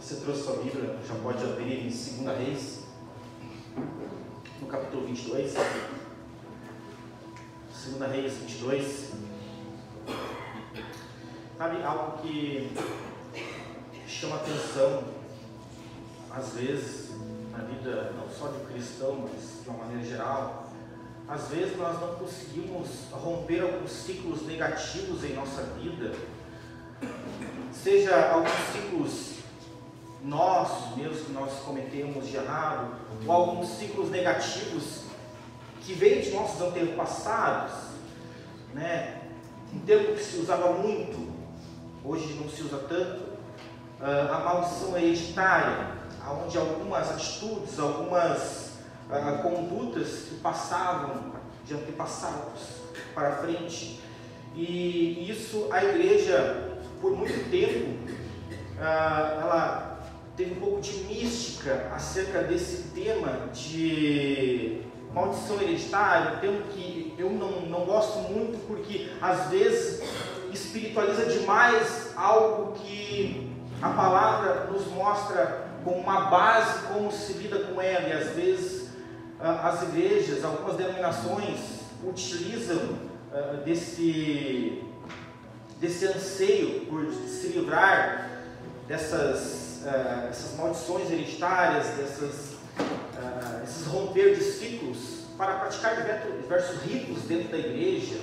Você trouxe sua Bíblia, já pode abrir em 2 Reis, no capítulo 22. 2 Reis 22. Sabe, algo que chama atenção, às vezes, na vida, não só de um cristão, mas de uma maneira geral. Às vezes nós não conseguimos romper alguns ciclos negativos em nossa vida, seja alguns ciclos nossos mesmos que nós cometemos de errado, ou alguns ciclos negativos que vêm de nossos antepassados, né? Um termo que se usava muito, hoje não se usa tanto, a maldição hereditária, onde algumas atitudes, algumas condutas que passavam de antepassados para frente, e isso a igreja, por muito tempo, ela teve um pouco de mística acerca desse tema de maldição hereditária, um termo que eu não gosto muito, porque às vezes espiritualiza demais algo que a palavra nos mostra como uma base, como se lida com ela, e às vezes as igrejas, algumas denominações utilizam desse anseio por se livrar essas maldições hereditárias, esses romper de ciclos, para praticar diversos ritos dentro da igreja,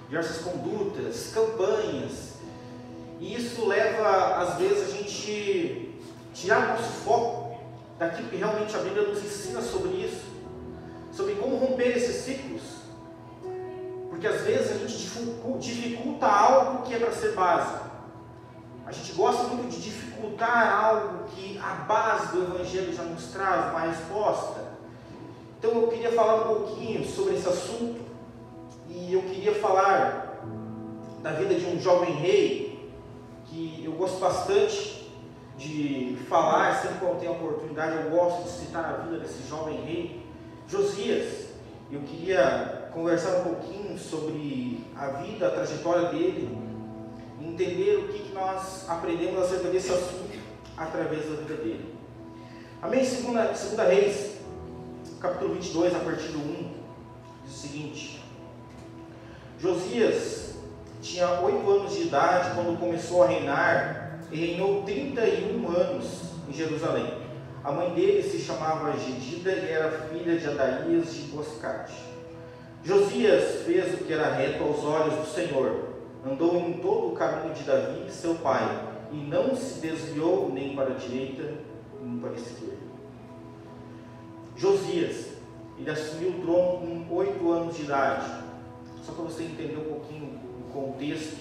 diversas condutas, campanhas, e isso leva às vezes a gente tirar o nosso foco daquilo que realmente a Bíblia nos ensina sobre isso, sobre como romper esses ciclos, porque às vezes a gente dificulta algo que é para ser básico. A gente gosta muito de dificultar algo que a base do Evangelho já nos traz uma resposta. Então eu queria falar um pouquinho sobre esse assunto, e eu queria falar da vida de um jovem rei, que eu gosto bastante de falar, sempre quando eu tenho a oportunidade eu gosto de citar a vida desse jovem rei, Josias. Eu queria conversar um pouquinho sobre a vida, a trajetória dele, entender o que nós aprendemos acerca desse assunto através da vida dele. Amém? 2 Reis, capítulo 22, a partir do 1, diz o seguinte: Josias tinha 8 anos de idade quando começou a reinar, e reinou 31 anos em Jerusalém. A mãe dele se chamava Gedida e era filha de Adaías de Boscate. Josias fez o que era reto aos olhos do Senhor, andou em todo o caminho de Davi, seu pai, e não se desviou nem para a direita, nem para a esquerda. Josias, ele assumiu o trono com 8 anos de idade. Só para você entender um pouquinho o contexto,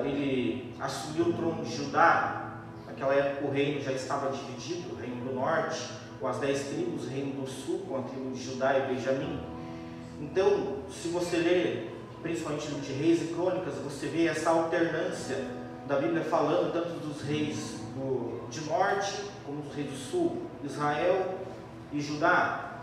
ele assumiu o trono de Judá. Naquela época o reino já estava dividido, o reino do norte com as 10 tribos, o reino do sul com a tribo de Judá e Benjamim. Então, se você ler principalmente no livro de Reis e Crônicas, você vê essa alternância da Bíblia falando tanto dos reis de norte como dos reis do sul, Israel e Judá.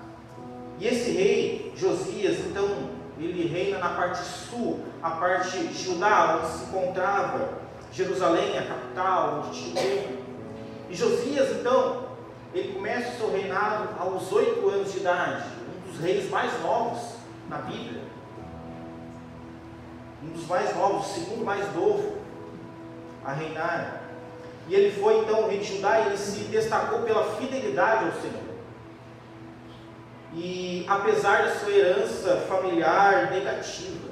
E esse rei, Josias, então, ele reina na parte sul, a parte de Judá, onde se encontrava Jerusalém, a capital, onde tinha o reino. E Josias, então, ele começa o seu reinado aos 8 anos de idade, um dos reis mais novos na Bíblia. Um dos mais novos, o segundo mais novo a reinar. E ele foi então o rei de Judá, e ele se destacou pela fidelidade ao Senhor. E apesar da sua herança familiar negativa,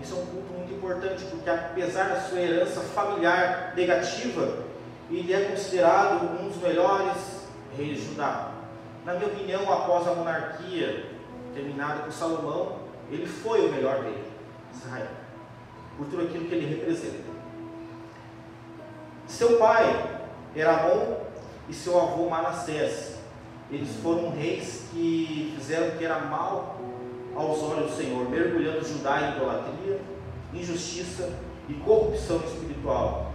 isso é um ponto muito importante, porque apesar da sua herança familiar negativa, ele é considerado um dos melhores reis de Judá. Na minha opinião, após a monarquia terminada por Salomão, ele foi o melhor rei de Israel, por tudo aquilo que ele representa. Seu pai era Amon e seu avô Manassés. Eles foram reis que fizeram o que era mal aos olhos do Senhor, mergulhando Judá em idolatria, injustiça e corrupção espiritual.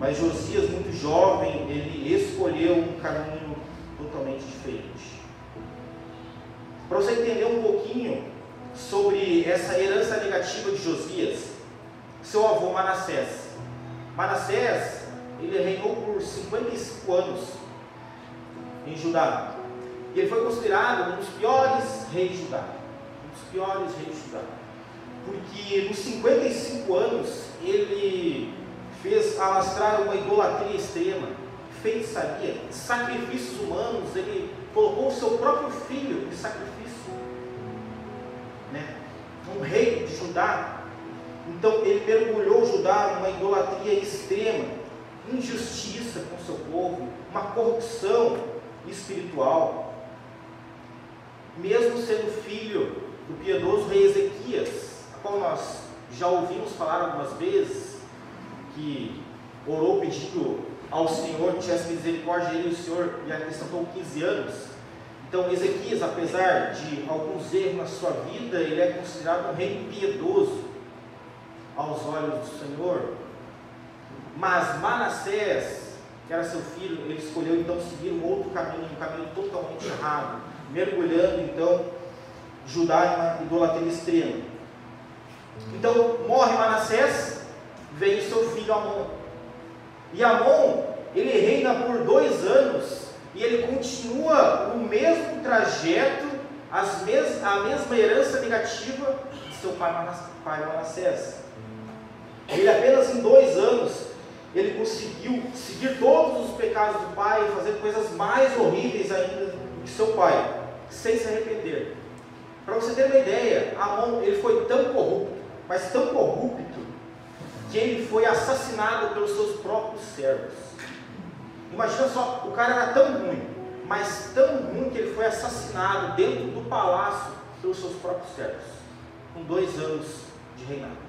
Mas Josias, muito jovem, ele escolheu um caminho totalmente diferente. Para você entender um pouquinho sobre essa herança negativa de Josias, seu avô Manassés. Manassés, ele reinou por 55 anos em Judá. E ele foi considerado um dos piores reis de Judá. Um dos piores reis de Judá. Porque nos 55 anos ele fez alastrar uma idolatria extrema, feitiçaria, sacrifícios humanos. Ele colocou o seu próprio filho em sacrifício, né? Um rei de Judá. Então ele mergulhou Judá numa idolatria extrema, injustiça com o seu povo, uma corrupção espiritual. Mesmo sendo filho do piedoso rei Ezequias, a qual nós já ouvimos falar algumas vezes, que orou pedindo ao Senhor que tivesse misericórdia dele, e o Senhor lhe acrescentou 15 anos. Então Ezequias, apesar de alguns erros na sua vida, ele é considerado um rei piedoso aos olhos do Senhor. Mas Manassés, que era seu filho, ele escolheu então seguir um outro caminho, um caminho totalmente errado, mergulhando então Judá em uma idolatria extrema. Então morre Manassés, vem o seu filho Amon. E Amon, ele reina por 2 anos e ele continua o mesmo trajeto, a mesma herança negativa de seu pai Manassés. Ele apenas em 2 anos ele conseguiu seguir todos os pecados do pai e fazer coisas mais horríveis ainda do que seu pai, sem se arrepender. Para você ter uma ideia, Amon, ele foi tão corrupto, mas tão corrupto, que ele foi assassinado pelos seus próprios servos. Imagina só, o cara era tão ruim, mas tão ruim que ele foi assassinado dentro do palácio pelos seus próprios servos, com 2 anos de reinado.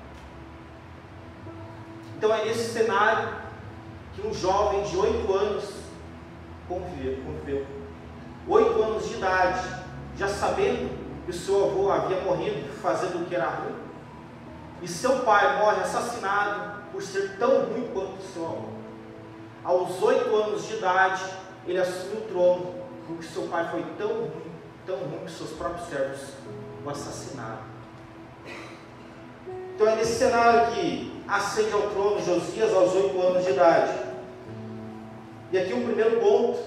Então é nesse cenário que um jovem de 8 anos conviveu. 8 anos de idade, já sabendo que o seu avô havia morrido fazendo o que era ruim, e seu pai morre assassinado por ser tão ruim quanto o seu avô. Aos 8 anos de idade, ele assumiu o trono, porque seu pai foi tão ruim que seus próprios servos o assassinaram. Então é nesse cenário que ascende ao trono Josias aos 8 anos de idade. E aqui um primeiro ponto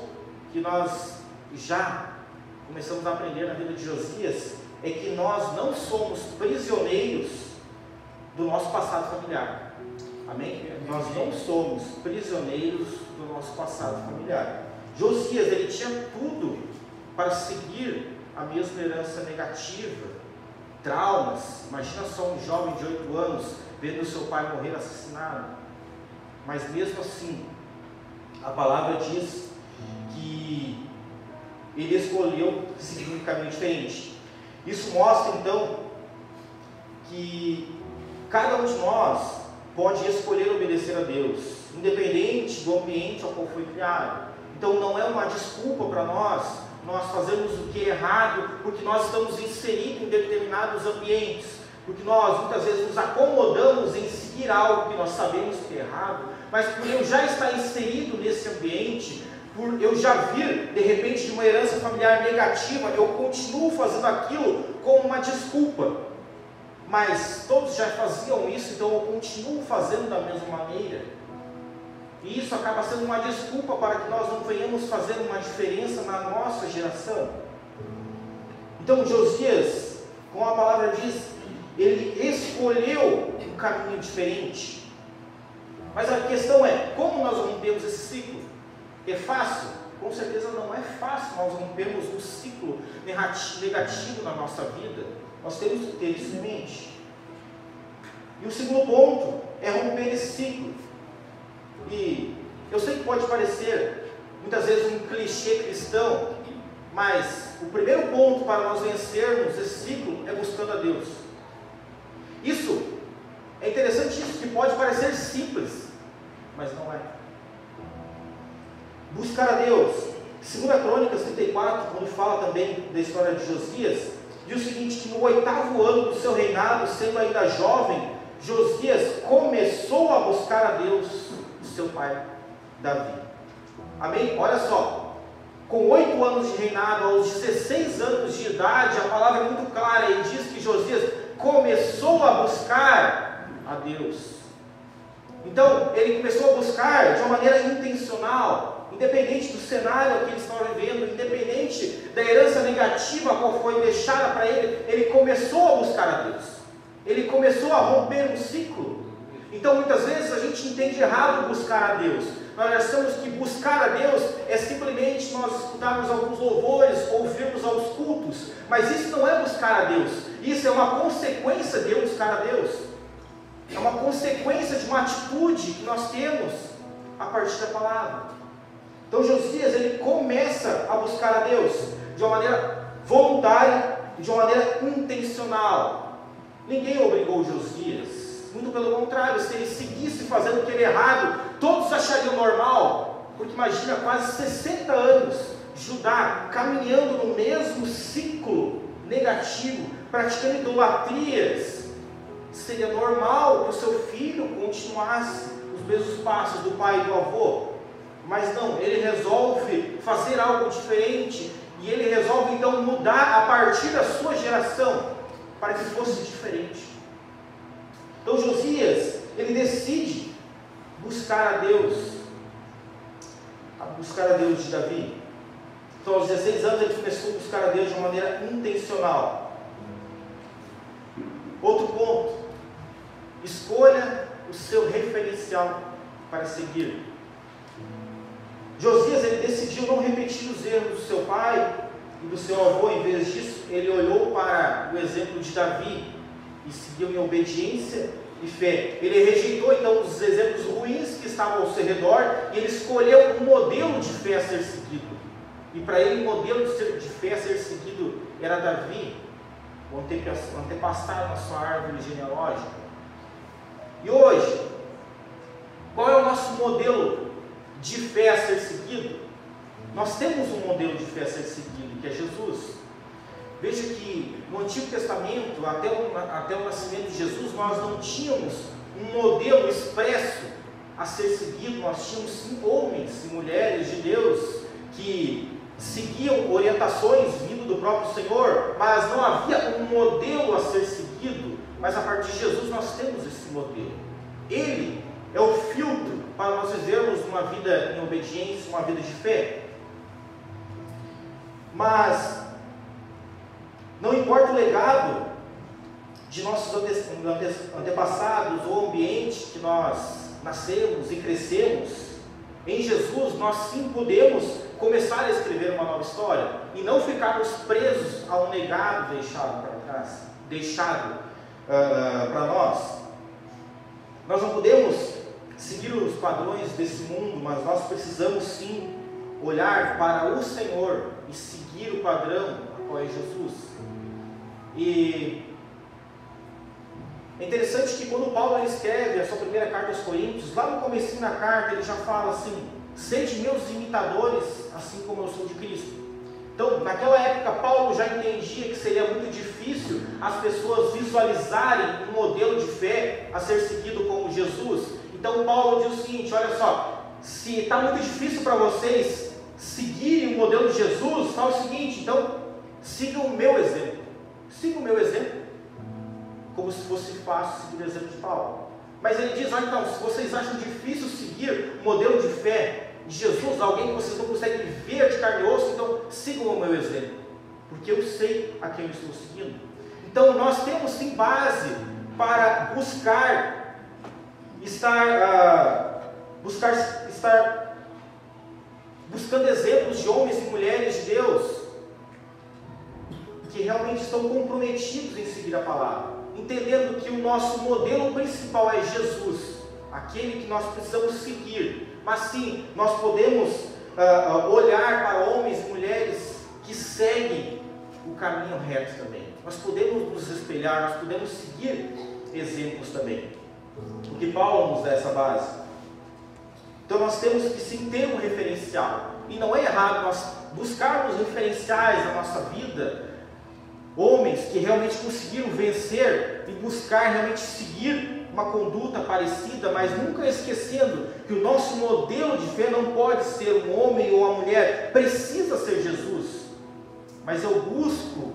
que nós já começamos a aprender na vida de Josias é que nós não somos prisioneiros do nosso passado familiar. Amém? Nós não somos prisioneiros do nosso passado familiar. Josias, ele tinha tudo para seguir a mesma herança negativa, traumas. Imagina só um jovem de 8 anos vendo seu pai morrer assassinado. Mas mesmo assim, a palavra diz que ele escolheu seguir um caminho diferente. Isso mostra então que cada um de nós pode escolher obedecer a Deus, independente do ambiente ao qual foi criado. Então não é uma desculpa para nós fazermos o que é errado, porque nós estamos inseridos em determinados ambientes, porque nós muitas vezes nos acomodamos em seguir algo que nós sabemos que é errado, mas por eu já estar inserido nesse ambiente, por eu já vir de repente de uma herança familiar negativa, eu continuo fazendo aquilo como uma desculpa. Mas todos já faziam isso, então eu continuo fazendo da mesma maneira. E isso acaba sendo uma desculpa para que nós não venhamos fazer uma diferença na nossa geração. Então Josias, como a palavra diz, ele escolheu um caminho diferente. Mas a questão é, como nós rompemos esse ciclo? É fácil? Com certeza não é fácil nós rompermos um ciclo negativo na nossa vida. Nós temos que ter isso em mente. E o segundo ponto é romper esse ciclo. E eu sei que pode parecer muitas vezes um clichê cristão, mas o primeiro ponto para nós vencermos esse ciclo é buscando a Deus. Isso é interessante, isso que pode parecer simples, mas não é. Buscar a Deus. 2 Crônicas 34, quando fala também da história de Josias, diz o seguinte, que no 8º ano do seu reinado, sendo ainda jovem, Josias começou a buscar a Deus, o seu pai Davi. Amém? Olha só, com 8 anos de reinado, aos 16 anos de idade, a palavra é muito clara e diz que Josias começou a buscar a Deus. Então, ele começou a buscar de uma maneira intencional, independente do cenário que ele estava vivendo, independente da herança negativa qual foi deixada para ele, ele começou a buscar a Deus. Ele começou a romper um ciclo. Então, muitas vezes a gente entende errado buscar a Deus. Nós achamos que buscar a Deus é simplesmente nós escutarmos alguns louvores, ouvirmos aos cultos. Mas isso não é buscar a Deus. Isso é uma consequência de eu buscar a Deus. É uma consequência de uma atitude que nós temos a partir da palavra. Então Josias, ele começa a buscar a Deus de uma maneira voluntária e de uma maneira intencional. Ninguém obrigou Josias. Muito pelo contrário, se ele seguisse fazendo aquele errado, todos achariam normal. Porque imagina, quase 60 anos, Judá caminhando no mesmo ciclo negativo, praticando idolatrias. Seria normal que o seu filho continuasse os mesmos passos do pai e do avô. Mas não, ele resolve fazer algo diferente. E ele resolve então mudar a partir da sua geração, para que fosse diferente. Então Josias, ele decide buscar a Deus de Davi. Então aos 16 anos ele começou a buscar a Deus de uma maneira intencional. Outro ponto, escolha o seu referencial para seguir. Josias, ele decidiu não repetir os erros do seu pai e do seu avô. Em vez disso, ele olhou para o exemplo de Davi e seguiu em obediência e fé. Ele rejeitou então os exemplos ruins que estavam ao seu redor e ele escolheu um modelo de fé a ser seguido. E para ele, o modelo de fé a ser seguido era Davi, o antepassado na sua árvore genealógica. E hoje, qual é o nosso modelo de fé a ser seguido? Nós temos um modelo de fé a ser seguido, que é Jesus. Veja que no Antigo Testamento, até o nascimento de Jesus, nós não tínhamos um modelo expresso a ser seguido. Nós tínhamos sim homens e mulheres de Deus que seguiam orientações vindo do próprio Senhor, mas não havia um modelo a ser seguido. Mas a partir de Jesus nós temos esse modelo. Ele é o filtro para nós vivermos uma vida em obediência, uma vida de fé. Mas não importa o legado de nossos antepassados ou o ambiente que nós nascemos e crescemos, em Jesus nós sim podemos começar a escrever uma nova história e não ficarmos presos a um legado deixado para trás, deixado para nós. Nós não podemos seguir os padrões desse mundo, mas nós precisamos sim olhar para o Senhor e seguir o padrão a qual é Jesus. E é interessante que quando Paulo escreve a sua primeira carta aos Coríntios, lá no comecinho da carta ele já fala assim: sede meus imitadores, assim como eu sou de Cristo. Então, naquela época, Paulo já entendia que seria muito difícil as pessoas visualizarem um modelo de fé a ser seguido como Jesus. Então, Paulo diz o seguinte: olha só, se está muito difícil para vocês seguirem o modelo de Jesus, fala o seguinte, então, sigam o meu exemplo. Sigam o meu exemplo, como se fosse fácil seguir o exemplo de Paulo. Mas ele diz: olha, então, se vocês acham difícil seguir o modelo de fé de Jesus, alguém que vocês não conseguem ver de carne e osso, então sigam o meu exemplo, porque eu sei a quem eu estou seguindo. Então nós temos sim base para estar buscando exemplos de homens e mulheres de Deus que realmente estão comprometidos em seguir a palavra, entendendo que o nosso modelo principal é Jesus, aquele que nós precisamos seguir. Mas sim, nós podemos olhar para homens e mulheres que seguem o caminho reto também. Nós podemos nos espelhar, nós podemos seguir exemplos também, porque Paulo nos dá essa base. Então nós temos que sim ter um referencial, e não é errado nós buscarmos referenciais na nossa vida, homens que realmente conseguiram vencer e buscar realmente seguir uma conduta parecida, mas nunca esquecendo que o nosso modelo de fé não pode ser um homem ou uma mulher, precisa ser Jesus. Mas eu busco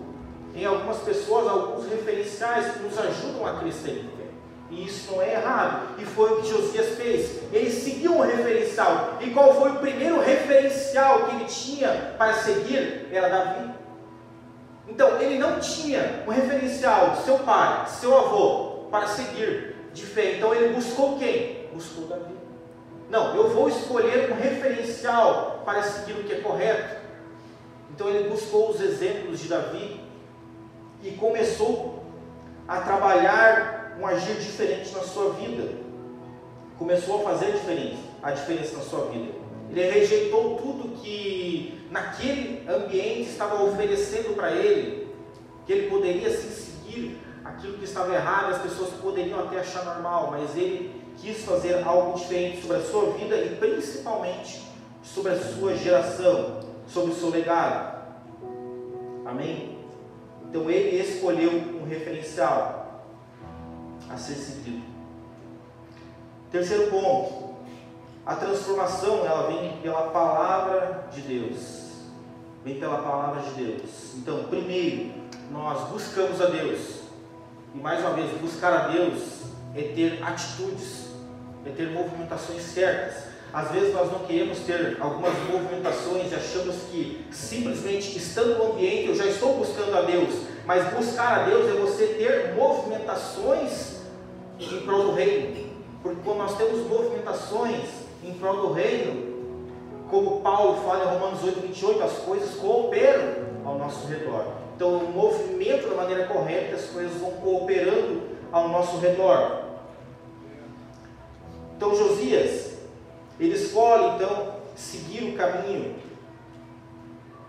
em algumas pessoas alguns referenciais que nos ajudam a crescer em fé. E isso não é errado. E foi o que Josias fez. Ele seguiu um referencial. E qual foi o primeiro referencial que ele tinha para seguir? Era Davi. Então, ele não tinha um referencial de seu pai, seu avô, para seguir de fé. Então, ele buscou quem? Buscou Davi. Não, eu vou escolher um referencial para seguir o que é correto. Então, ele buscou os exemplos de Davi e começou a trabalhar um agir diferente na sua vida. Começou a fazer a diferença na sua vida. Ele rejeitou tudo que naquele ambiente estava oferecendo para ele, que ele poderia sim seguir aquilo que estava errado, as pessoas poderiam até achar normal, mas ele quis fazer algo diferente sobre a sua vida e principalmente sobre a sua geração, sobre o seu legado. Amém? Então ele escolheu um referencial a ser seguido. Terceiro ponto, a transformação ela vem pela palavra de Deus. Vem pela palavra de Deus. Então, primeiro, nós buscamos a Deus. E mais uma vez, buscar a Deus é ter atitudes, é ter movimentações certas. Às vezes nós não queremos ter algumas movimentações e achamos que simplesmente estando no ambiente eu já estou buscando a Deus. Mas buscar a Deus é você ter movimentações em prol do reino. Porque quando nós temos movimentações em prol do reino, como Paulo fala em Romanos 8:28, as coisas cooperam ao nosso redor. Então o movimento da maneira correta, as coisas vão cooperando ao nosso redor. Então Josias, ele escolhe então seguir o caminho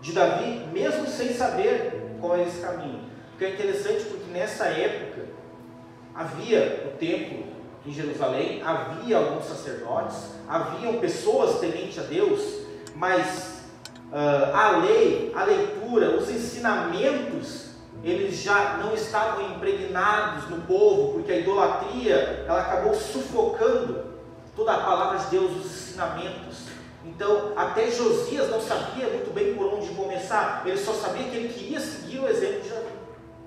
de Davi, mesmo sem saber qual é esse caminho. Porque é interessante porque nessa época havia o templo em Jerusalém, havia alguns sacerdotes, haviam pessoas tementes a Deus, mas a lei, a leitura, os ensinamentos, eles já não estavam impregnados no povo, porque a idolatria ela acabou sufocando toda a palavra de Deus, os ensinamentos. Então até Josias não sabia muito bem por onde começar, ele só sabia que ele queria seguir o exemplo de Davi,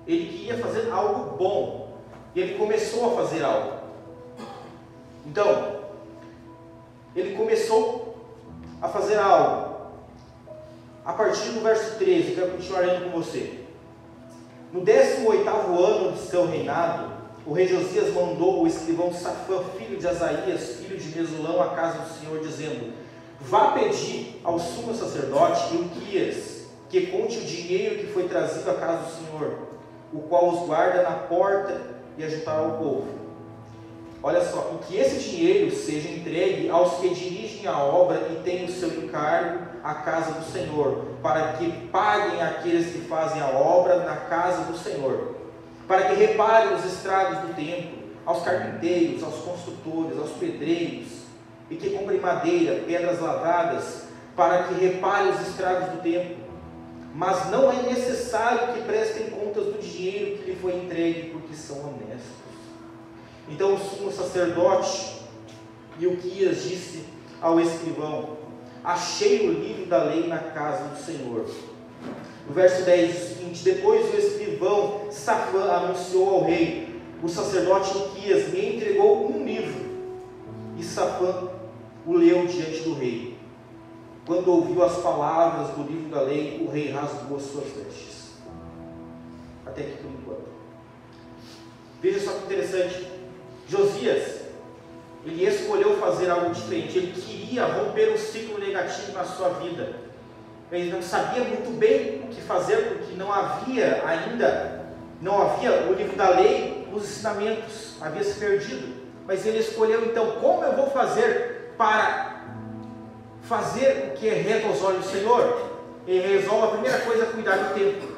ele queria fazer algo bom, e ele começou a fazer algo. Então, ele começou a fazer algo. A partir do verso 13, quero continuar lendo com você. No 18º ano de seu reinado, o rei Josias mandou o escrivão Safã, filho de Asaías, filho de Mesulão, à casa do Senhor, dizendo: vá pedir ao sumo sacerdote Ilquias que conte o dinheiro que foi trazido à casa do Senhor, o qual os guarda na porta e ajuntará o povo. Olha só, e que esse dinheiro seja entregue aos que dirigem a obra e têm o seu encargo à casa do Senhor, para que paguem aqueles que fazem a obra na casa do Senhor, para que reparem os estragos do templo, aos carpinteiros, aos construtores, aos pedreiros, e que comprem madeira, pedras lavradas, para que reparem os estragos do templo. Mas não é necessário que prestem contas do dinheiro que lhe foi entregue, porque são honestos. Então o sumo sacerdote Ilquias disse ao escrivão: achei o livro da lei na casa do Senhor. No verso 10 diz o seguinte: depois o escrivão Safã anunciou ao rei: o sacerdote Ilquias me entregou um livro. E Safã o leu diante do rei. Quando ouviu as palavras do livro da lei, o rei rasgou as suas vestes. Até aqui por enquanto. Veja só que interessante. Josias, ele escolheu fazer algo diferente. Ele queria romper um ciclo negativo na sua vida. Ele não sabia muito bem o que fazer, porque não havia o livro da lei, os ensinamentos, havia se perdido. Mas ele escolheu então, como eu vou fazer para fazer o que é reto aos olhos do Senhor? Ele resolve, a primeira coisa, cuidar do templo.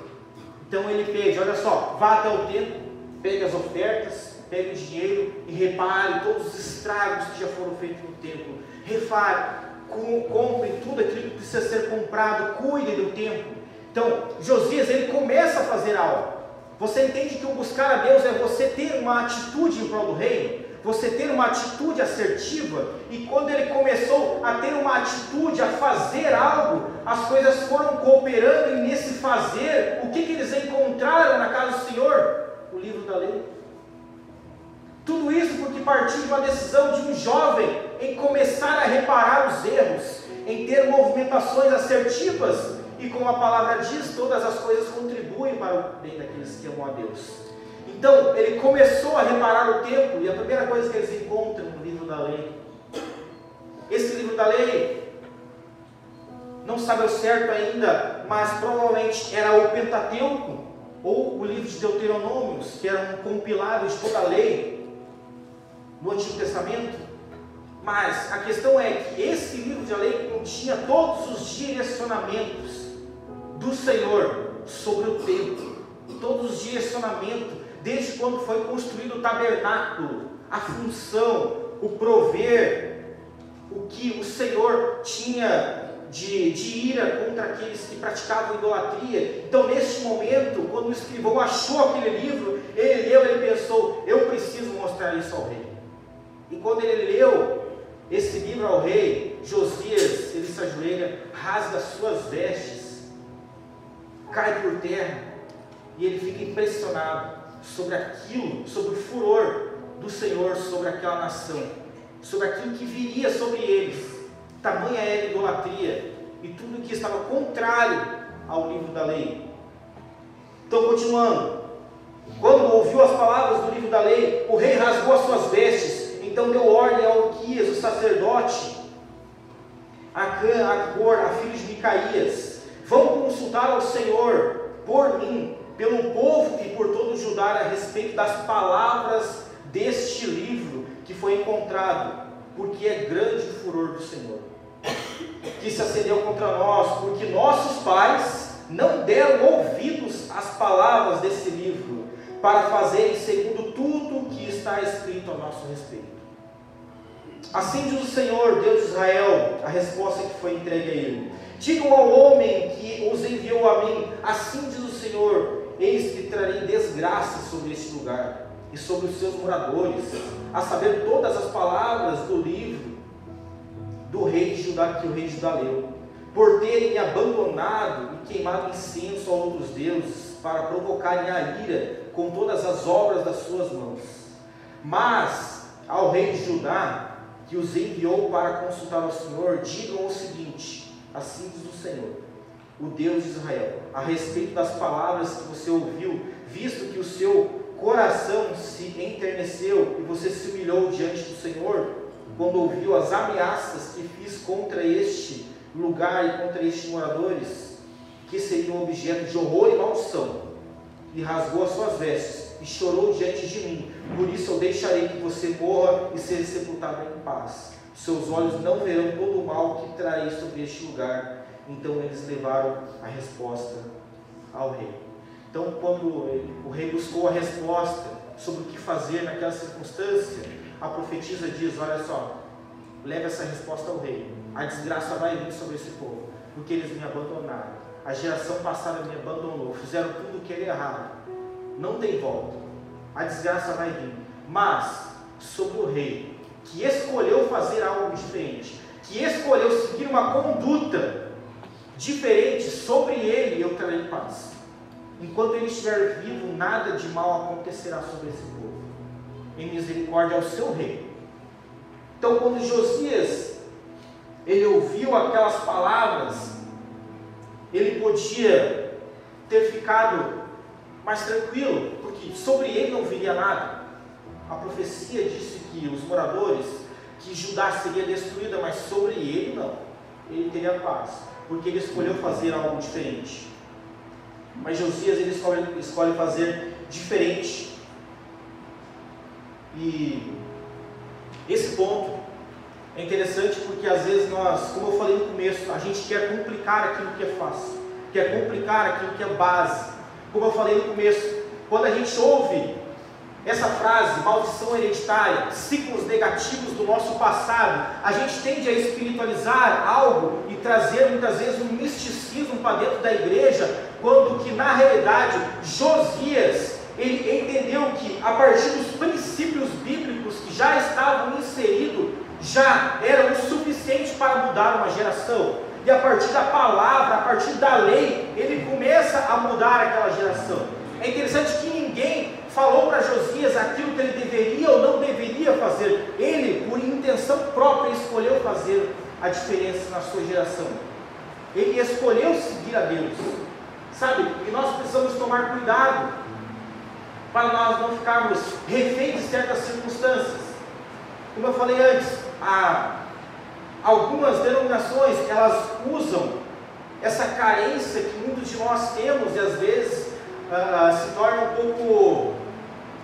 Então ele pede, olha só, vá até o templo, pegue as ofertas, pegue o dinheiro e repare todos os estragos que já foram feitos no templo. Repare, compre tudo aquilo que precisa ser comprado, cuide do templo. Então, Josias, ele começa a fazer algo. Você entende que o buscar a Deus é você ter uma atitude em prol do reino? Você ter uma atitude assertiva? E quando ele começou a ter uma atitude, a fazer algo, as coisas foram cooperando, e nesse fazer, o que eles encontraram na casa do Senhor? O livro da lei. Tudo isso porque partiu de uma decisão de um jovem em começar a reparar os erros, em ter movimentações assertivas, e como a palavra diz, todas as coisas contribuem para o bem daqueles que amam a Deus. Então, ele começou a reparar o templo, e a primeira coisa que eles encontram no livro da lei, esse livro da lei, não sabe ao certo ainda, mas provavelmente era o Pentateuco, ou o livro de Deuteronômios, que era um compilado de toda a lei no Antigo Testamento. Mas a questão é que esse livro de lei continha todos os direcionamentos do Senhor sobre o templo, todos os direcionamentos, desde quando foi construído o tabernáculo, a função, o prover, o que o Senhor tinha de ira contra aqueles que praticavam idolatria. Então, neste momento, quando o escrivão achou aquele livro, ele leu, ele pensou: eu preciso mostrar isso ao rei. E quando ele leu esse livro ao rei, Josias, ele se ajoelha, rasga suas vestes, cai por terra, e ele fica impressionado sobre aquilo, sobre o furor do Senhor sobre aquela nação, sobre aquilo que viria sobre eles. Tamanha era a idolatria e tudo que estava contrário ao livro da lei. Então, continuando, quando ouviu as palavras do livro da lei, o rei rasgou as suas vestes. Então deu ordem a Uquias, o sacerdote, Acã, Acor, a filho de Micaías: vão consultar ao Senhor por mim, pelo povo e por todo Judá, a respeito das palavras deste livro que foi encontrado, porque é grande o furor do Senhor, que se acendeu contra nós, porque nossos pais não deram ouvidos às palavras desse livro, para fazerem segundo tudo o que está escrito a nosso respeito. Assim diz o Senhor, Deus de Israel, a resposta que foi entregue a ele: digam ao homem que os enviou a mim, assim diz o Senhor, eis que trarei desgraça sobre este lugar e sobre os seus moradores, a saber, todas as palavras do livro do rei de Judá, que o rei de Judá leu, por terem me abandonado e queimado incenso a outros deuses, para provocarem a ira com todas as obras das suas mãos. Mas ao rei de Judá, que os enviou para consultar ao Senhor, digam o seguinte: assim diz o Senhor, o Deus de Israel, a respeito das palavras que você ouviu, visto que o seu coração se enterneceu e você se humilhou diante do Senhor, quando ouviu as ameaças que fiz contra este lugar e contra estes moradores, que seriam objeto de horror e maldição, e rasgou as suas vestes e chorou diante de mim. Por isso eu deixarei que você morra e seja sepultado em paz. Seus olhos não verão todo o mal que trarei sobre este lugar. Então eles levaram a resposta ao rei. Então, quando o rei buscou a resposta sobre o que fazer naquela circunstância, a profetisa diz: olha só, leve essa resposta ao rei. A desgraça vai vir sobre esse povo, porque eles me abandonaram. A geração passada me abandonou, fizeram tudo o que era errado. Não tem volta. A desgraça vai vir. Mas sobre o rei, que escolheu fazer algo diferente, que escolheu seguir uma conduta diferente, sobre ele eu trarei paz. Enquanto ele estiver vivo, nada de mal acontecerá sobre esse povo, em misericórdia ao seu rei. Então, quando Josias ele ouviu aquelas palavras, ele podia ter ficado mais tranquilo, porque sobre ele não viria nada. A profecia disse que os moradores, que Judá seria destruída, mas sobre ele não. Ele teria paz, porque ele escolheu fazer algo diferente. Mas Josias ele escolhe fazer diferente. E esse ponto é interessante porque às vezes nós, como eu falei no começo, a gente quer complicar aquilo que é fácil, quer complicar aquilo que é base. Como eu falei no começo, quando a gente ouve essa frase, maldição hereditária, ciclos negativos do nosso passado, a gente tende a espiritualizar algo e trazer muitas vezes um misticismo para dentro da igreja, quando que na realidade Josias, ele entendeu que a partir dos princípios bíblicos que já estavam inseridos, já eram o suficiente para mudar uma geração. E a partir da palavra, a partir da lei, ele começa a mudar aquela geração. É interessante que ninguém falou para Josias aquilo que ele deveria ou não deveria fazer. Ele, por intenção própria, escolheu fazer a diferença na sua geração. Ele escolheu seguir a Deus. Sabe? E nós precisamos tomar cuidado para nós não ficarmos reféns de certas circunstâncias. Como eu falei antes, algumas denominações, elas usam essa carência que muitos de nós temos e às vezes se torna um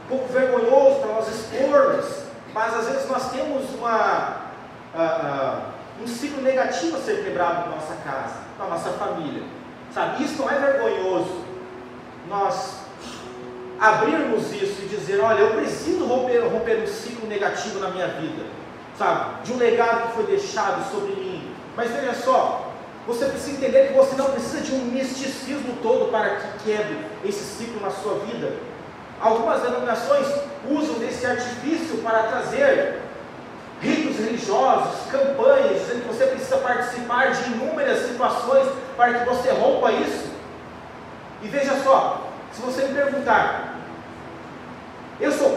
pouco vergonhoso para nós expormos, mas às vezes nós temos um ciclo negativo a ser quebrado na nossa casa, na nossa família, sabe? Isso não é vergonhoso, nós abrirmos isso e dizer, olha, eu preciso romper um ciclo negativo na minha vida, sabe? De um legado que foi deixado sobre mim. Mas veja só, você precisa entender que você não precisa de um misticismo todo para que quebre esse ciclo na sua vida. Algumas denominações usam desse artifício para trazer ritos religiosos, campanhas, dizendo que você precisa participar de inúmeras situações para que você rompa isso. E veja só, se você me perguntar, eu sou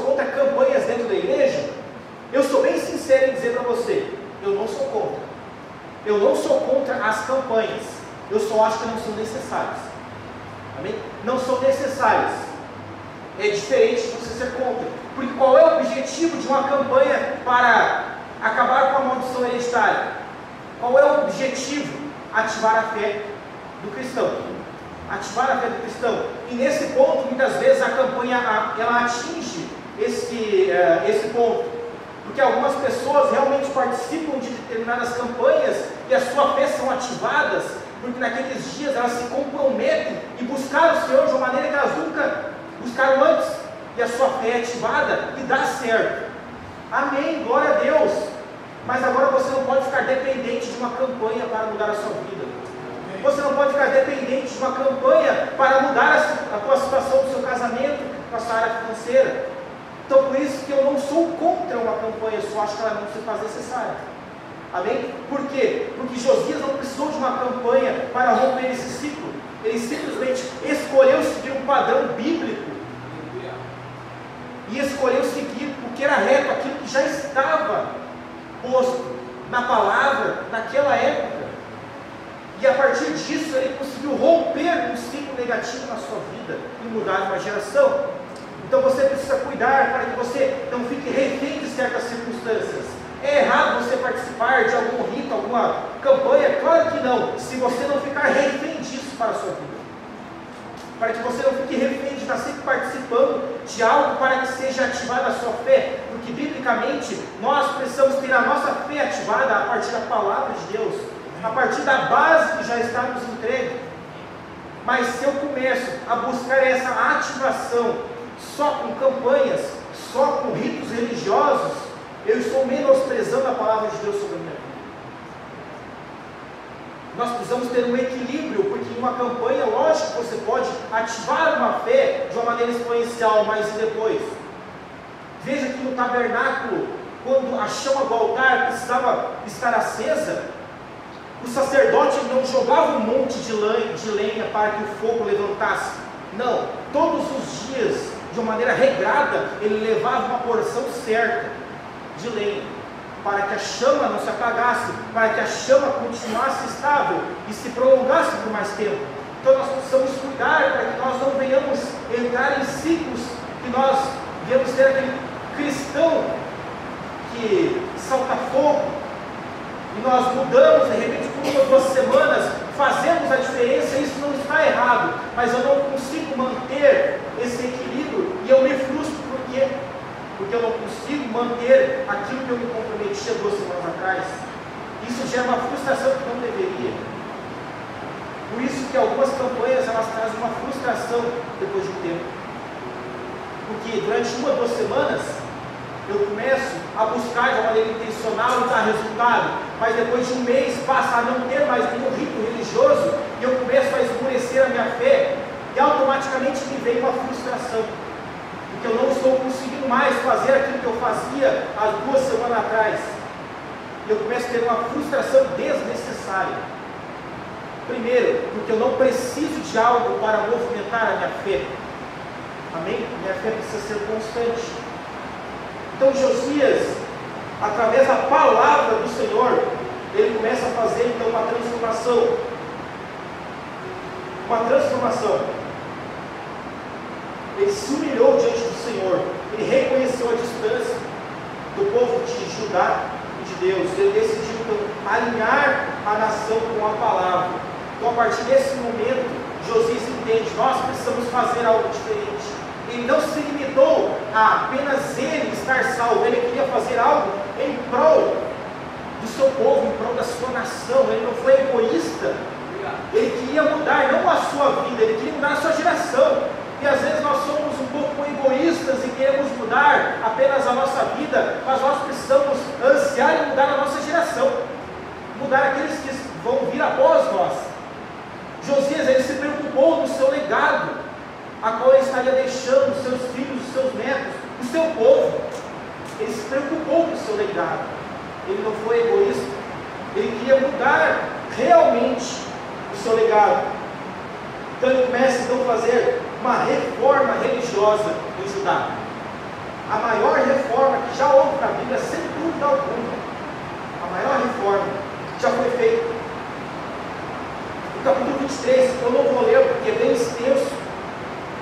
contra campanhas dentro da igreja, eu sou bem sincero em dizer para você, eu não sou contra. Eu não sou contra as campanhas, eu só acho que não são necessárias. Amém? Não são necessárias. É diferente de você ser contra. Porque qual é o objetivo de uma campanha para acabar com a maldição hereditária? Qual é o objetivo? Ativar a fé do cristão. Ativar a fé do cristão. E nesse ponto, muitas vezes a campanha ela atinge esse ponto. Porque algumas pessoas realmente participam de determinadas campanhas e a sua fé são ativadas, porque naqueles dias elas se comprometem e buscaram o Senhor de uma maneira que elas nunca buscaram antes, e a sua fé é ativada e dá certo. Amém, glória a Deus. Mas agora você não pode ficar dependente de uma campanha para mudar a sua vida. Você não pode ficar dependente de uma campanha para mudar a tua situação do seu casamento, da sua área financeira. Então, por isso que eu não sou contra uma campanha, eu só acho que ela não se faz necessária. Amém? Por quê? Porque Josias não precisou de uma campanha para romper esse ciclo. Ele simplesmente escolheu seguir um padrão bíblico. E escolheu seguir o que era reto, aquilo que já estava posto na palavra, naquela época. E a partir disso, ele conseguiu romper um ciclo negativo na sua vida e mudar uma geração. Então você precisa cuidar para que você não fique refém de certas circunstâncias. É errado você participar de algum rito, alguma campanha? Claro que não, se você não ficar refém disso para a sua vida. Para que você não fique refém de estar sempre participando de algo para que seja ativada a sua fé. Porque biblicamente nós precisamos ter a nossa fé ativada a partir da palavra de Deus, a partir da base que já está nos entregue. Mas se eu começo a buscar essa ativação só com campanhas, só com ritos religiosos, eu estou menosprezando a palavra de Deus sobre a minha vida. Nós precisamos ter um equilíbrio, porque em uma campanha, lógico que você pode ativar uma fé de uma maneira exponencial, mas e depois? Veja que no tabernáculo, quando a chama do altar precisava estar acesa, o sacerdote não jogava um monte de lenha para que o fogo levantasse. Não, todos os dias, de uma maneira regrada, ele levava uma porção certa de lenha, para que a chama não se apagasse, para que a chama continuasse estável e se prolongasse por mais tempo. Então nós precisamos cuidar para que nós não venhamos entrar em ciclos, que nós venhamos ter aquele cristão que salta fogo, e nós mudamos de repente por 1 ou 2 semanas, fazemos a diferença. Isso não está errado, mas eu não consigo manter esse equilíbrio e eu me frustro. Por quê? Porque eu não consigo manter aquilo que eu me comprometi há 2 semanas atrás. Isso gera uma frustração que não deveria. Por isso que algumas campanhas elas trazem uma frustração depois de um tempo. Porque durante 1 ou 2 semanas eu começo a buscar de uma maneira intencional e dar resultado, mas depois de um mês passa a não ter mais nenhum rito religioso e eu começo a esmorecer a minha fé e automaticamente me vem uma frustração, porque eu não estou conseguindo mais fazer aquilo que eu fazia há 2 semanas atrás, e eu começo a ter uma frustração desnecessária. Primeiro, porque eu não preciso de algo para movimentar a minha fé. Amém? Minha fé precisa ser constante. Então Josias, através da palavra do Senhor, ele começa a fazer então uma transformação. Uma transformação. Ele se humilhou diante do Senhor. Ele reconheceu a distância do povo de Judá e de Deus. Ele decidiu então alinhar a nação com a palavra. Então, a partir desse momento, Josias entende: nós precisamos fazer algo diferente. Ele não se limitou a apenas ele estar salvo. Ele queria fazer algo em prol do seu povo, em prol da sua nação. Ele não foi egoísta. Ele queria mudar não a sua vida, ele queria mudar a sua geração. E às vezes nós somos um pouco egoístas e queremos mudar apenas a nossa vida, mas nós precisamos ansiar em mudar a nossa geração, mudar aqueles que vão vir após nós. Josias, ele se preocupou no seu legado, a qual ele estaria deixando os seus filhos, os seus netos, o seu povo. Ele se preocupou com o seu legado. Ele não foi egoísta. Ele queria mudar realmente o seu legado. Então ele começa então a fazer uma reforma religiosa em Judá. A maior reforma que já houve na Bíblia, sem dúvida alguma. A maior reforma já foi feita. No capítulo 23, eu não vou ler porque é bem extenso,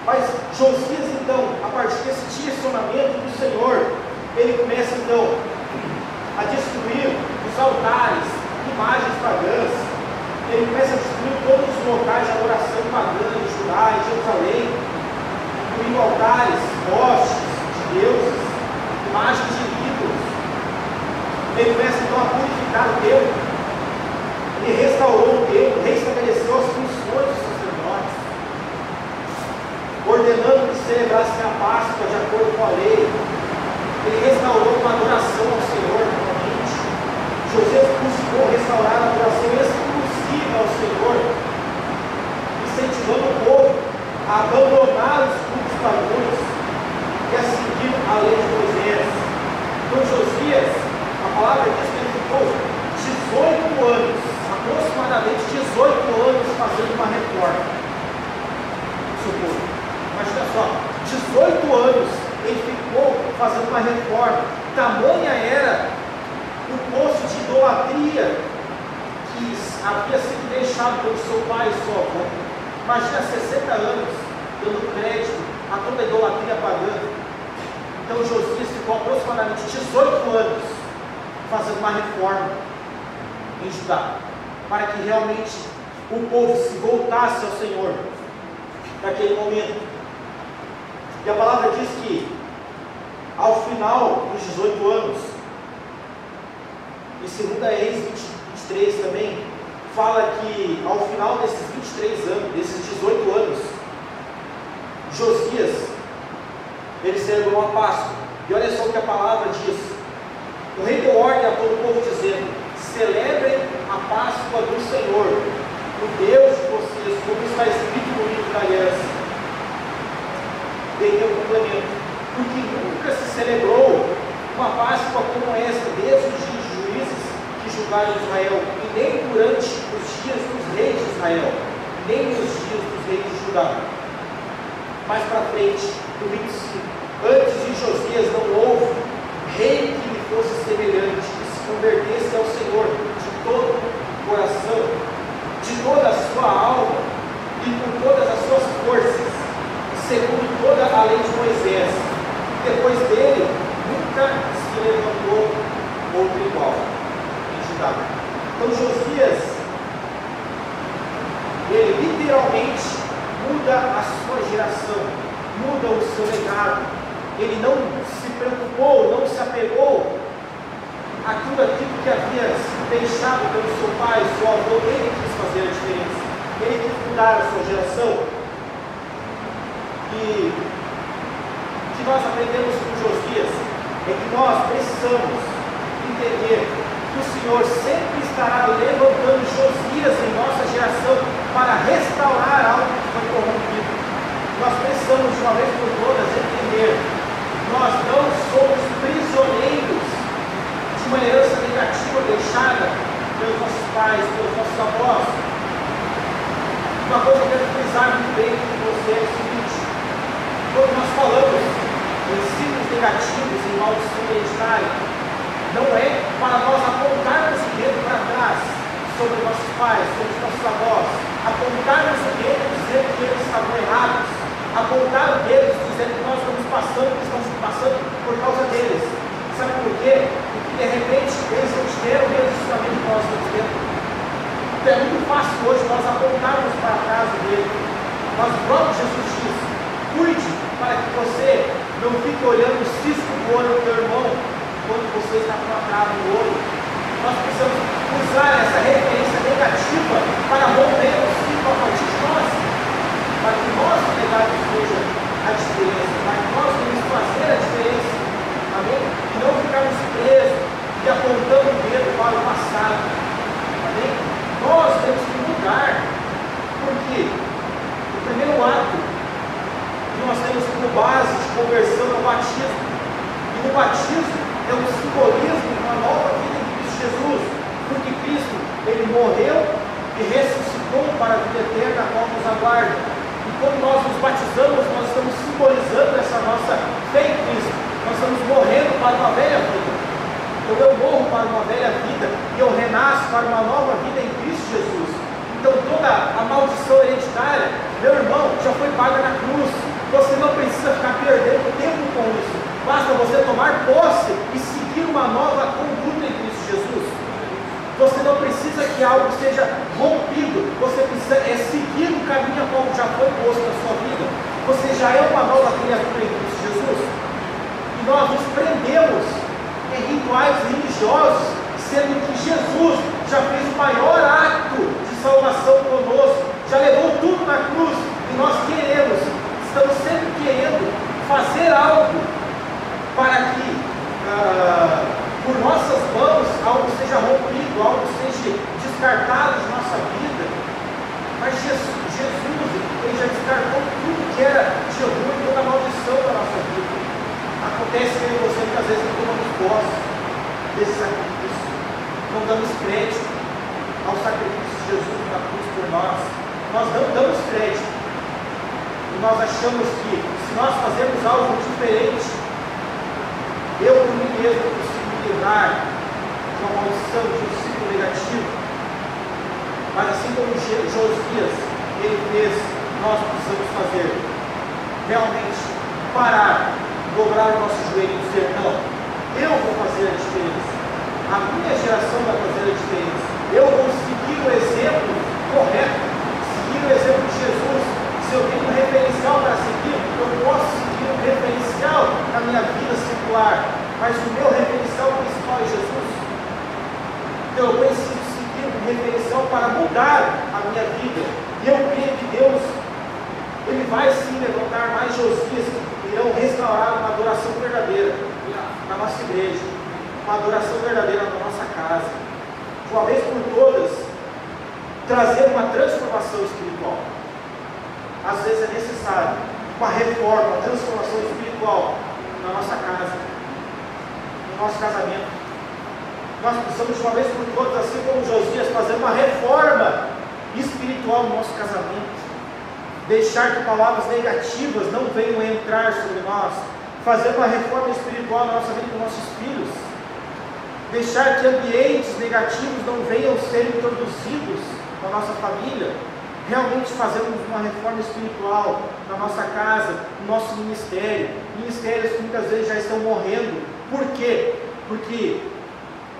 mas Josias então, a partir desse direcionamento do Senhor, ele começa então a destruir os altares, imagens pagãs. Ele começa a destruir todos os locais de adoração pagã em Judá, em Jerusalém, incluindo altares, postes de deuses, imagens de ídolos. Ele começa então a purificar o templo. Ele restaurou o templo, restabeleceu as funções dos sacerdotes, ordenando que celebrassem a Páscoa de acordo com a lei. Ele restaurou uma adoração ao Senhor novamente. Josias buscou restaurar a adoração exclusiva ao Senhor, incentivando o povo a abandonar os cultos pagãos e a seguir a lei de Moisés. Então Josias, a palavra diz que ele ficou 18 anos, aproximadamente 18 anos, fazendo uma reforma do seu povo. Imagina só, 18 anos ele ficou fazendo uma reforma. Tamanha era o poço de idolatria que havia sido deixado pelo seu pai e sua avó. Imagina 60 anos dando crédito a toda a idolatria pagã. Então Josias ficou aproximadamente 18 anos fazendo uma reforma em Judá, para que realmente o povo se voltasse ao Senhor naquele momento. E a palavra diz que ao final dos 18 anos, em 2 Reis 23 também, fala que ao final desses 23 anos, desses 18 anos, Josias, ele celebrou a Páscoa. E olha só o que a palavra diz: o rei deu ordem a todo o povo dizendo: celebrem a Páscoa do Senhor, o Deus de vocês, como está escrito no livro da aliança. Daí o complemento: porque nunca se celebrou uma Páscoa como esta, desde os dias de juízes que julgaram Israel, e nem durante os dias dos reis de Israel, nem nos dias dos reis de Judá. Mais para frente, no 25, antes de Josias não houve rei que lhe fosse semelhante, que se convertesse ao Senhor de todo o coração, de toda a sua alma e com todas as suas forças, segundo toda a lei de Moisés. Depois dele, nunca se levantou outro igual em Judá. Então Josias, ele literalmente muda a sua geração, muda o seu legado. Ele não se preocupou, não se apegou a tudo aquilo que havia sido deixado pelo seu pai, seu avô. Ele quis fazer a diferença, ele quis mudar a sua geração. E o que nós aprendemos com Josias é que nós precisamos entender que o Senhor sempre estará levantando Josias em nossa geração para restaurar algo que foi corrompido. Nós precisamos de uma vez por todas entender: nós não somos prisioneiros de uma herança negativa deixada pelos nossos pais, pelos nossos avós. Uma coisa que eu quero frisar muito bem com você é o seguinte: Quando nós falamos em ciclos negativos, em maldição hereditária, não é para nós apontarmos o dedo para trás sobre nossos pais, sobre nossos avós, apontarmos o dedo dizendo que eles estavam errados, apontar o dedo dizendo que nós estamos passando por causa deles. Sabe por quê? Porque de repente eles não tiveram o mesmo ensinamento que nós estamos tendo. Então é muito fácil hoje nós apontarmos para trás o dedo. Mas o próprio Jesus diz: cuide para que você não fique olhando o cisco do olho do teu irmão quando você está com a trava no olho. Nós precisamos usar essa referência negativa para romper o ciclo a partir de nós, para que nós pegarmos seja a diferença, para que nós venhamos fazer a diferença, amém? E não ficarmos presos e apontando o dedo para o passado, amém? Nós temos que mudar, porque o primeiro ato que nós temos como base de conversão é o batismo, e o batismo é um simbolismo de uma nova vida em Cristo Jesus, porque Cristo, Ele morreu e ressuscitou para a vida eterna a qual nos aguarda. E quando nós nos batizamos, nós estamos simbolizando essa nossa fé em Cristo. Nós estamos morrendo para uma velha vida. Então eu morro para uma velha vida e eu renasço para uma nova vida em Cristo Jesus. Então toda a maldição hereditária, meu irmão, já foi paga na cruz. Você não precisa ficar perdendo tempo com isso. Basta você tomar posse e seguir uma nova conduta em Cristo Jesus. Você não precisa que algo seja rompido. Você precisa seguir o caminho a qual já foi posto na sua vida. Você já é uma nova criatura em Cristo Jesus. E nós nos prendemos em rituais religiosos, sendo que Jesus já fez o maior ato de salvação conosco. Já levou tudo na cruz. E nós estamos sempre querendo fazer algo para que por nossas mãos algo seja rompido, algo seja descartado de nossa vida. Mas Jesus, Ele já descartou tudo que era de ruim, toda a maldição da nossa vida. Acontece que eu e você muitas vezes não tomamos posse desse sacrifício, não damos crédito ao sacrifício de Jesus na cruz por nós. Nós não damos crédito. E nós achamos que se nós fazermos algo diferente, eu por mim mesmo consigo me livrar de uma maldição, de um ciclo negativo. Mas assim como Josias, ele fez, nós precisamos fazer. Realmente parar, dobrar o nosso joelho e dizer: não, eu vou fazer a diferença. A minha geração vai fazer a diferença. Eu vou seguir o exemplo correto, seguir o exemplo de Jesus. Se eu tenho um referencial para seguir, eu posso seguir um referencial na minha vida secular, mas o meu referencial principal é Jesus. Então eu preciso seguir um referencial para mudar a minha vida. E eu creio que Deus, Ele vai sim levantar mais Josias que irão restaurar uma adoração verdadeira na nossa igreja, uma adoração verdadeira na nossa casa. De uma vez por todas, trazer uma transformação espiritual. Às vezes é necessário uma reforma, uma transformação espiritual na nossa casa, no nosso casamento. Nós precisamos de uma vez por todas, assim como Josias, fazer uma reforma espiritual no nosso casamento. Deixar que palavras negativas não venham entrar sobre nós. Fazer uma reforma espiritual na nossa vida com nossos filhos. Deixar que ambientes negativos não venham ser introduzidos na nossa família. Realmente fazermos uma reforma espiritual na nossa casa, no nosso ministério. Ministérios que muitas vezes já estão morrendo. Por quê? Porque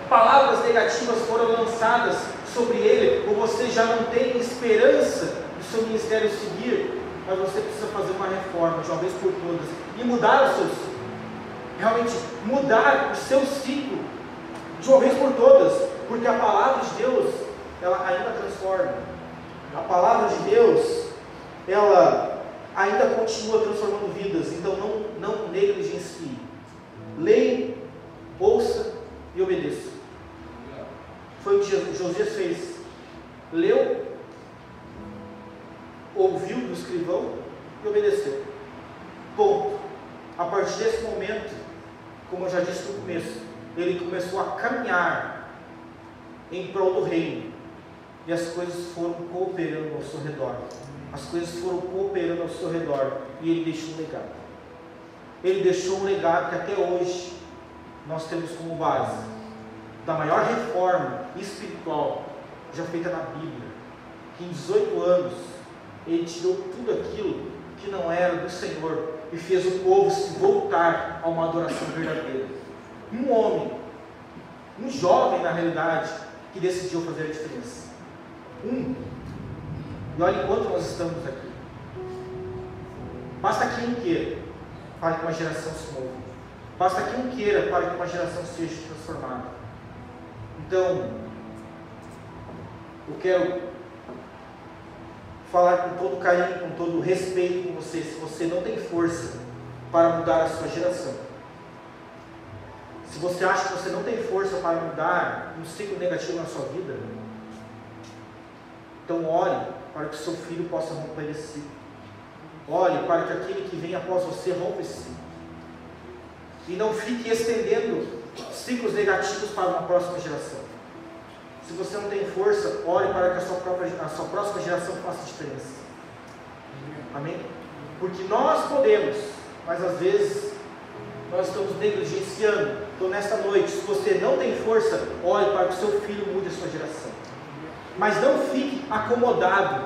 palavras negativas foram lançadas sobre ele, ou você já não tem esperança do seu ministério seguir, mas você precisa fazer uma reforma de uma vez por todas e mudar o seu ciclo. Realmente mudar o seu ciclo de uma vez por todas, porque a palavra de Deus, ela ainda transforma. A palavra de Deus, ela ainda continua transformando vidas. Então não negligencie. Leia, ouça e obedeça. Foi o que Josias fez. Leu, ouviu do escrivão e obedeceu. Ponto. A partir desse momento, como eu já disse no começo, ele começou a caminhar em prol do reino. E as coisas foram cooperando ao seu redor. As coisas foram cooperando ao seu redor. E ele deixou um legado. ele deixou um legado que até hoje nós temos como base da maior reforma espiritual já feita na Bíblia, que em 18 anos ele tirou tudo aquilo que não era do Senhor e fez o povo se voltar a uma adoração verdadeira. Um homem, um jovem na realidade, que decidiu fazer a diferença. E olha enquanto nós estamos aqui. Basta que um queira para que uma geração se mova. Basta que um queira para que uma geração seja transformada. Então, eu quero falar com todo carinho, com todo respeito com você. Se você não tem força para mudar a sua geração, se você acha que você não tem força para mudar um ciclo negativo na sua vida, então ore para que o seu filho possa romper esse ciclo. Ore para que aquele que vem após você rompa esse ciclo. E não fique estendendo ciclos negativos para uma próxima geração. Se você não tem força, ore para que a sua próxima geração faça diferença. Amém? Porque nós podemos, mas às vezes nós estamos negligenciando. Então nesta noite, se você não tem força, ore para que o seu filho mude a sua geração. Mas não fique acomodado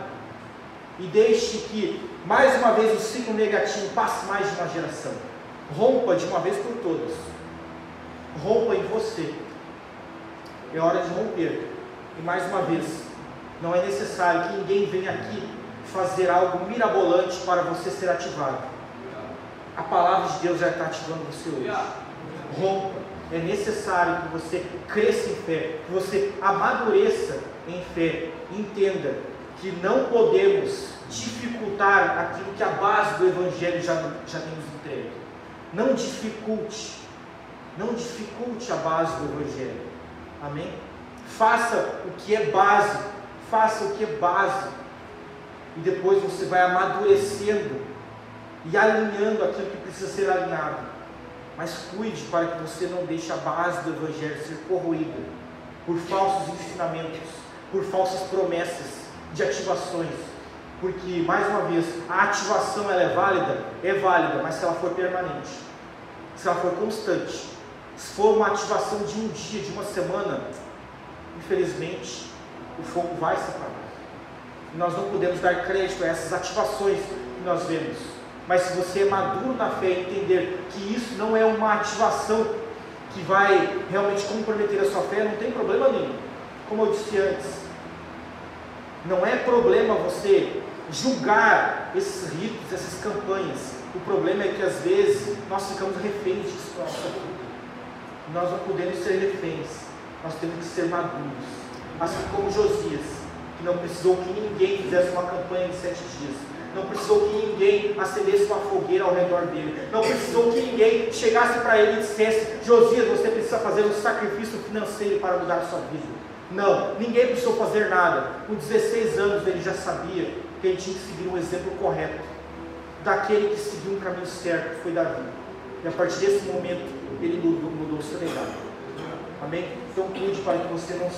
e deixe que mais uma vez o ciclo negativo passe mais de uma geração. Rompa de uma vez por todas. Rompa em você. É hora de romper. E mais uma vez, não é necessário que ninguém venha aqui fazer algo mirabolante para você ser ativado. A palavra de Deus já está ativando você hoje. Rompa. É necessário que você cresça em fé, que você amadureça em fé. Entenda que não podemos dificultar aquilo que a base do Evangelho já tem nos entregue. Não dificulte a base do Evangelho. Amém? Faça o que é base, e depois você vai amadurecendo e alinhando aquilo que precisa ser alinhado. Mas cuide para que você não deixe a base do Evangelho ser corroída por falsos ensinamentos, por falsas promessas de ativações. Porque, mais uma vez, a ativação ela é válida, mas se ela for permanente, se ela for constante, se for uma ativação de um dia, de uma semana, infelizmente, o fogo vai se apagar. E nós não podemos dar crédito a essas ativações que nós vemos. Mas se você é maduro na fé e entender que isso não é uma ativação que vai realmente comprometer a sua fé, não tem problema nenhum. Como eu disse antes, não é problema você julgar esses ritos, essas campanhas. O problema é que às vezes nós ficamos reféns disso na nossa vida. Nós não podemos ser reféns, nós temos que ser maduros. Assim como Josias, que não precisou que ninguém fizesse uma campanha de 7 dias. Não precisou que ninguém acendesse uma fogueira ao redor dele. Não precisou que ninguém chegasse para ele e dissesse: Josias, você precisa fazer um sacrifício financeiro para mudar a sua vida. Não, ninguém precisou fazer nada. Com 16 anos ele já sabia que ele tinha que seguir um exemplo correto daquele que seguiu um caminho certo, que foi Davi. E a partir desse momento ele mudou o seu legado. Amém? Então cuide para que você não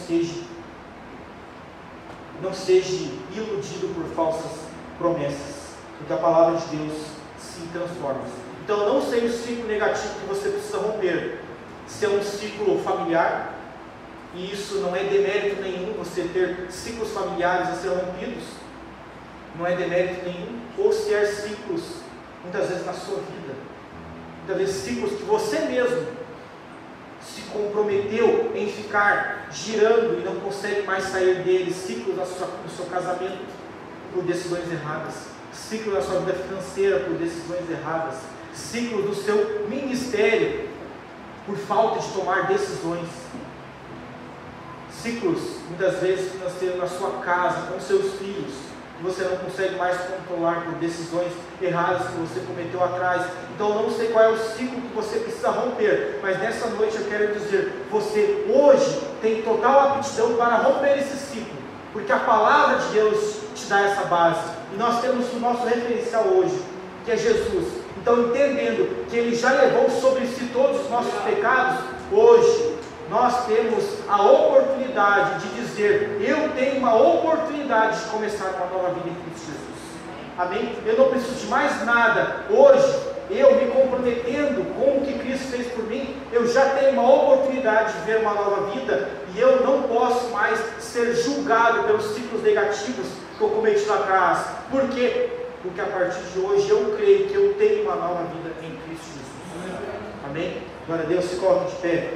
seja iludido por falsas promessas, porque a palavra de Deus se transforma. Então não seja o ciclo negativo que você precisa romper. Se é um ciclo familiar, e isso não é demérito nenhum, você ter ciclos familiares a ser rompidos, não é demérito nenhum. Ou se é ciclos, muitas vezes na sua vida, muitas vezes ciclos que você mesmo se comprometeu em ficar girando e não consegue mais sair deles, ciclos no seu casamento por decisões erradas, ciclos na sua vida financeira por decisões erradas, ciclos do seu ministério por falta de tomar decisões, ciclos muitas vezes financeiros na sua casa, com seus filhos, que você não consegue mais controlar por decisões erradas que você cometeu atrás. Então eu não sei qual é o ciclo que você precisa romper, mas nessa noite eu quero dizer, você hoje tem total aptidão para romper esse ciclo, porque a palavra de Deus te dá essa base, e nós temos o nosso referencial hoje, que é Jesus. Então, entendendo que Ele já levou sobre si todos os nossos pecados, hoje nós temos a oportunidade de dizer: eu tenho uma oportunidade de começar uma nova vida em Cristo Jesus. Amém? Eu não preciso de mais nada. Hoje eu me comprometendo com o que Cristo fez por mim, eu já tenho uma oportunidade de ver uma nova vida, e eu não posso mais ser julgado pelos ciclos negativos que eu cometi lá atrás. Por quê? Porque a partir de hoje eu creio que eu tenho uma nova vida em Cristo Jesus. Amém? Glória a Deus, se coloque de pé.